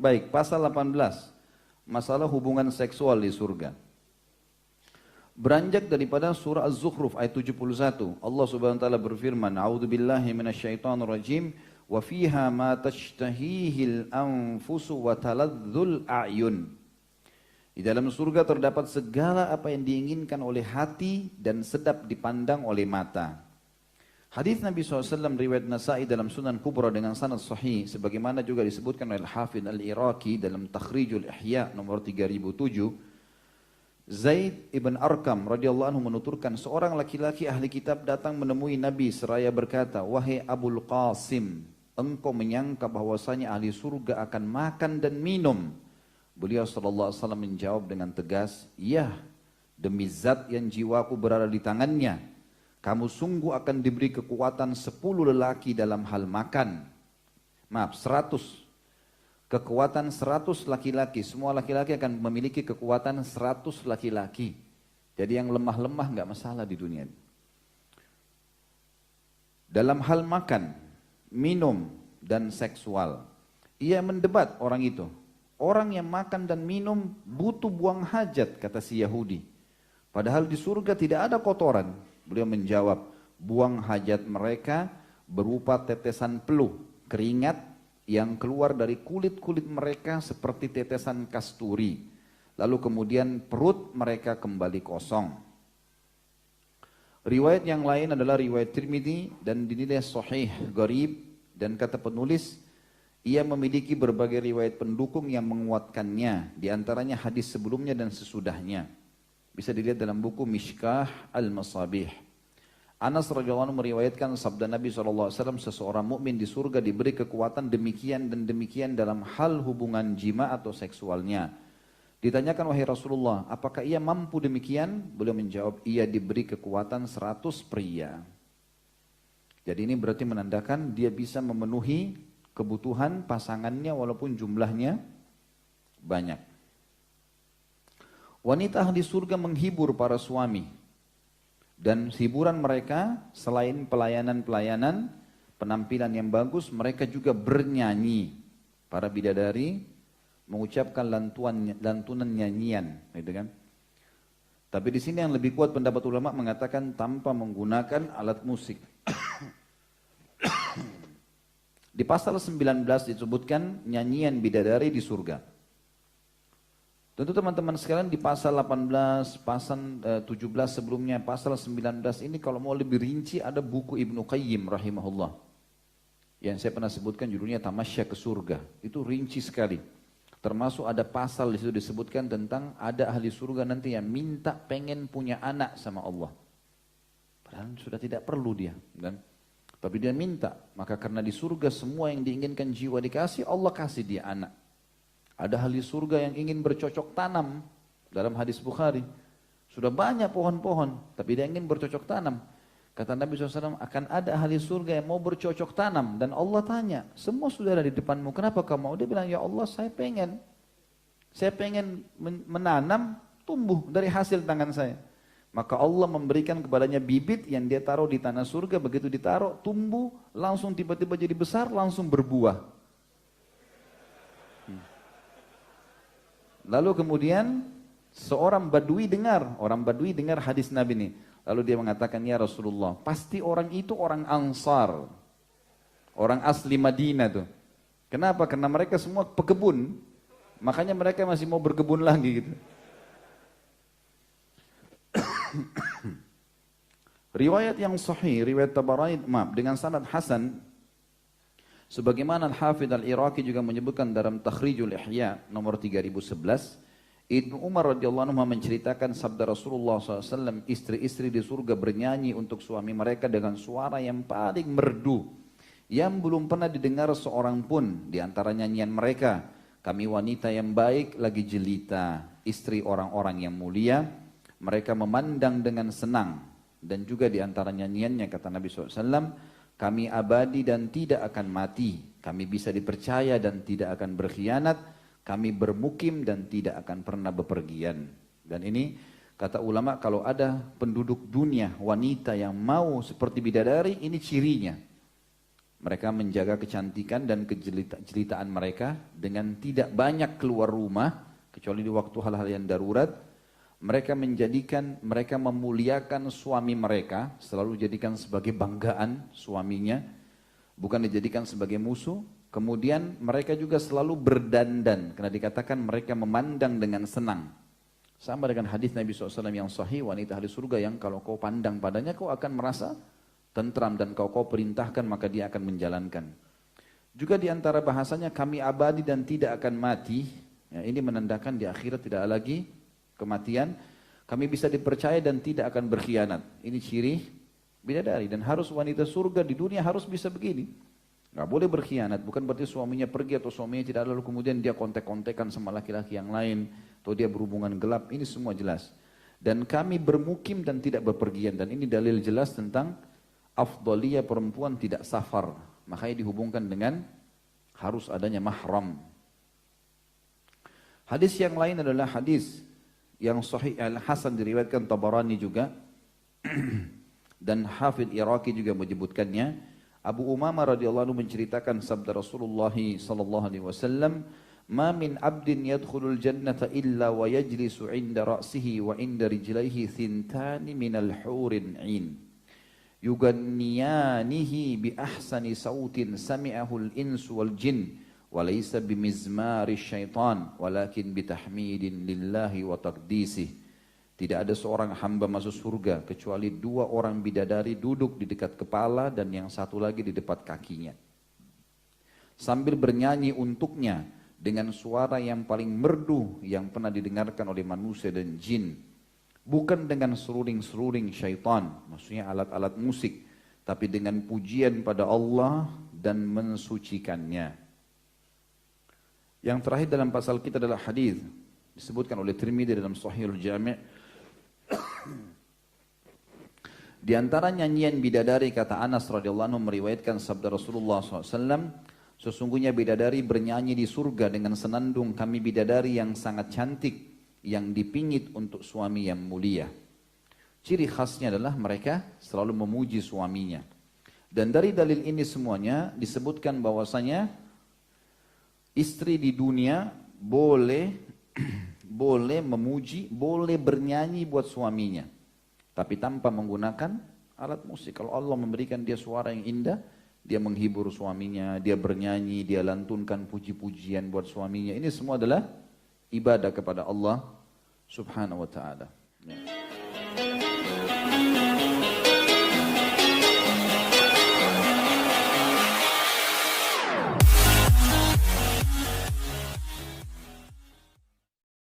Baik, pasal 18. Masalah hubungan seksual di surga. Beranjak daripada surah Az-Zukhruf ayat 71. Allah Subhanahu wa taala berfirman, "A'udzubillahi minasyaitonirrajim wa fiha ma tashtahihil anfusu wa taladzul a'yun." Di dalam surga terdapat segala apa yang diinginkan oleh hati dan sedap dipandang oleh mata. Hadis Nabi SAW riwayat Nasa'i dalam Sunan Kubra dengan sanad sahih, sebagaimana juga disebutkan oleh Al-Hafidh Al-Iraqi dalam Takhrijul Ihya nomor 3007. Zaid ibn Arqam radhiyallahu anhu menuturkan, seorang laki-laki ahli kitab datang menemui Nabi seraya berkata, "Wahai Abul Qasim, engkau menyangka bahwasanya ahli surga akan makan dan minum?" Beliau sallallahu alaihi wasallam menjawab dengan tegas, "Ya, demi zat yang jiwaku berada di tangannya, kamu sungguh akan diberi kekuatan 10 lelaki dalam hal makan." Maaf, 100. Kekuatan 100 laki-laki, semua laki-laki akan memiliki kekuatan 100 laki-laki. Jadi yang lemah-lemah nggak masalah di dunia. Dalam hal makan, minum, dan seksual. Ia mendebat orang itu. Orang yang makan dan minum butuh buang hajat, kata si Yahudi. Padahal di surga tidak ada kotoran. Beliau menjawab, buang hajat mereka berupa tetesan peluh, keringat, yang keluar dari kulit-kulit mereka seperti tetesan kasturi. Lalu kemudian perut mereka kembali kosong. Riwayat yang lain adalah riwayat Tirmidzi dan dinilai sahih, gharib, dan kata penulis, ia memiliki berbagai riwayat pendukung yang menguatkannya, di antaranya hadis sebelumnya dan sesudahnya. Bisa dilihat dalam buku Mishkah Al-Masabih. Anas radhiyallahu anhu meriwayatkan sabda Nabi SAW, seseorang mukmin di surga diberi kekuatan demikian dan demikian dalam hal hubungan jima atau seksualnya. Ditanyakan, wahai Rasulullah, apakah ia mampu demikian? Beliau menjawab, ia diberi kekuatan 100 pria. Jadi ini berarti menandakan dia bisa memenuhi kebutuhan pasangannya walaupun jumlahnya banyak. Wanita ahli surga menghibur para suami. Dan hiburan mereka selain pelayanan-pelayanan, penampilan yang bagus, mereka juga bernyanyi. Para bidadari mengucapkan lantunan nyanyian, gitu kan? Tapi di sini yang lebih kuat pendapat ulama mengatakan tanpa menggunakan alat musik. Di pasal 19 disebutkan nyanyian bidadari di surga. Tentu teman-teman sekalian di pasal 18, pasal 17 sebelumnya, pasal 19 ini kalau mau lebih rinci ada buku Ibnu Qayyim rahimahullah. Yang saya pernah sebutkan judulnya Tamasya ke Surga. Itu rinci sekali. Termasuk ada pasal di situ disebutkan tentang ada ahli surga nanti yang minta pengen punya anak sama Allah. Padahal sudah tidak perlu dia. Kan? Tapi dia minta. Maka karena di surga semua yang diinginkan jiwa dikasih, Allah kasih dia anak. Ada ahli surga yang ingin bercocok tanam dalam hadis Bukhari. Sudah banyak pohon-pohon, tapi dia ingin bercocok tanam. Kata Nabi SAW, akan ada ahli surga yang mau bercocok tanam. Dan Allah tanya, semua sudah ada di depanmu, kenapa kamu mau? Dia bilang, ya Allah saya pengen menanam, tumbuh dari hasil tangan saya. Maka Allah memberikan kepadanya bibit yang dia taruh di tanah surga, begitu ditaruh, tumbuh, langsung tiba-tiba jadi besar, langsung berbuah. Lalu kemudian seorang Badui dengar, hadis Nabi ini. Lalu dia mengatakan, ya Rasulullah, pasti orang itu orang Ansar, orang asli Madinah tuh. Kenapa? Karena mereka semua pekebun, makanya mereka masih mau berkebun lagi gitu. Riwayat yang sahih, riwayat Tabarani, dengan sanad hasan, sebagaimana Al-Hafidh Al-Iraqi juga menyebutkan dalam Takhrijul Ihya nomor 3011, Ibnu Umar radhiyallahu anhu menceritakan sabda Rasulullah SAW, istri-istri di surga bernyanyi untuk suami mereka dengan suara yang paling merdu, yang belum pernah didengar seorang pun di antara nyanyian mereka. Kami wanita yang baik lagi jelita, istri orang-orang yang mulia, mereka memandang dengan senang. Dan juga di antara nyanyiannya kata Nabi SAW, kami abadi dan tidak akan mati. Kami bisa dipercaya dan tidak akan berkhianat. Kami bermukim dan tidak akan pernah bepergian. Dan ini kata ulama, kalau ada penduduk dunia wanita yang mau seperti bidadari, ini cirinya. Mereka menjaga kecantikan dan kejelitaan mereka dengan tidak banyak keluar rumah, kecuali di waktu hal-hal yang darurat. Mereka memuliakan suami mereka, selalu jadikan sebagai banggaan suaminya, bukan dijadikan sebagai musuh. Kemudian mereka juga selalu berdandan, karena dikatakan mereka memandang dengan senang. Sama dengan hadis Nabi SAW yang sahih, wanita ahli surga yang kalau kau pandang padanya kau akan merasa tentram, dan kau perintahkan maka dia akan menjalankan. Juga di antara bahasanya kami abadi dan tidak akan mati. Ya, ini menandakan di akhirat tidak ada lagi kematian. Kami bisa dipercaya dan tidak akan berkhianat. Ini ciri bidadari, dan harus wanita surga di dunia harus bisa begini. Nggak boleh berkhianat, bukan berarti suaminya pergi atau suaminya tidak ada lalu kemudian dia kontek-kontekan sama laki-laki yang lain, atau dia berhubungan gelap, ini semua jelas. Dan kami bermukim dan tidak berpergian, dan ini dalil jelas tentang afdaliyah perempuan tidak safar, makanya dihubungkan dengan harus adanya mahram. Hadis yang lain adalah hadis yang sahih al-Hasan diriwayatkan Tabarani juga dan Hafidh Iraqi juga menyebutkannya. Abu Umamah radhiyallahu anhu menceritakan sabda Rasulullah sallallahu alaihi wasallam, "Ma min 'abdin yadkhulul jannata illa wa yajlisu 'inda ra'sihi wa 'inda rijlaihi thintani minal hurin 'ain. Yuganniyanihi bi ahsani sautin sami'ahu al-insu wal jin wa laysa bimizmari syaitan walakin bitahmidin lillahi wa taqdisih." Tidak ada seorang hamba masuk surga kecuali 2 orang bidadari duduk di dekat kepala dan yang satu lagi di dekat kakinya, sambil bernyanyi untuknya dengan suara yang paling merdu yang pernah didengarkan oleh manusia dan jin, bukan dengan seruling-seruling syaitan, maksudnya alat-alat musik, tapi dengan pujian pada Allah dan mensucikannya. Yang terakhir dalam pasal kita adalah hadis disebutkan oleh Tirmidzi dalam Sahihul Jami'. Di antara nyanyian bidadari, kata Anas radhiyallahu anhu meriwayatkan sabda Rasulullah SAW, sesungguhnya bidadari bernyanyi di surga dengan senandung, kami bidadari yang sangat cantik, yang dipingit untuk suami yang mulia. Ciri khasnya adalah mereka selalu memuji suaminya. Dan dari dalil ini semuanya disebutkan bahwasanya istri di dunia boleh memuji, boleh bernyanyi buat suaminya, tapi tanpa menggunakan alat musik. Kalau Allah memberikan dia suara yang indah, dia menghibur suaminya, dia bernyanyi, dia lantunkan puji-pujian buat suaminya. Ini semua adalah ibadah kepada Allah Subhanahu wa ta'ala. Ya.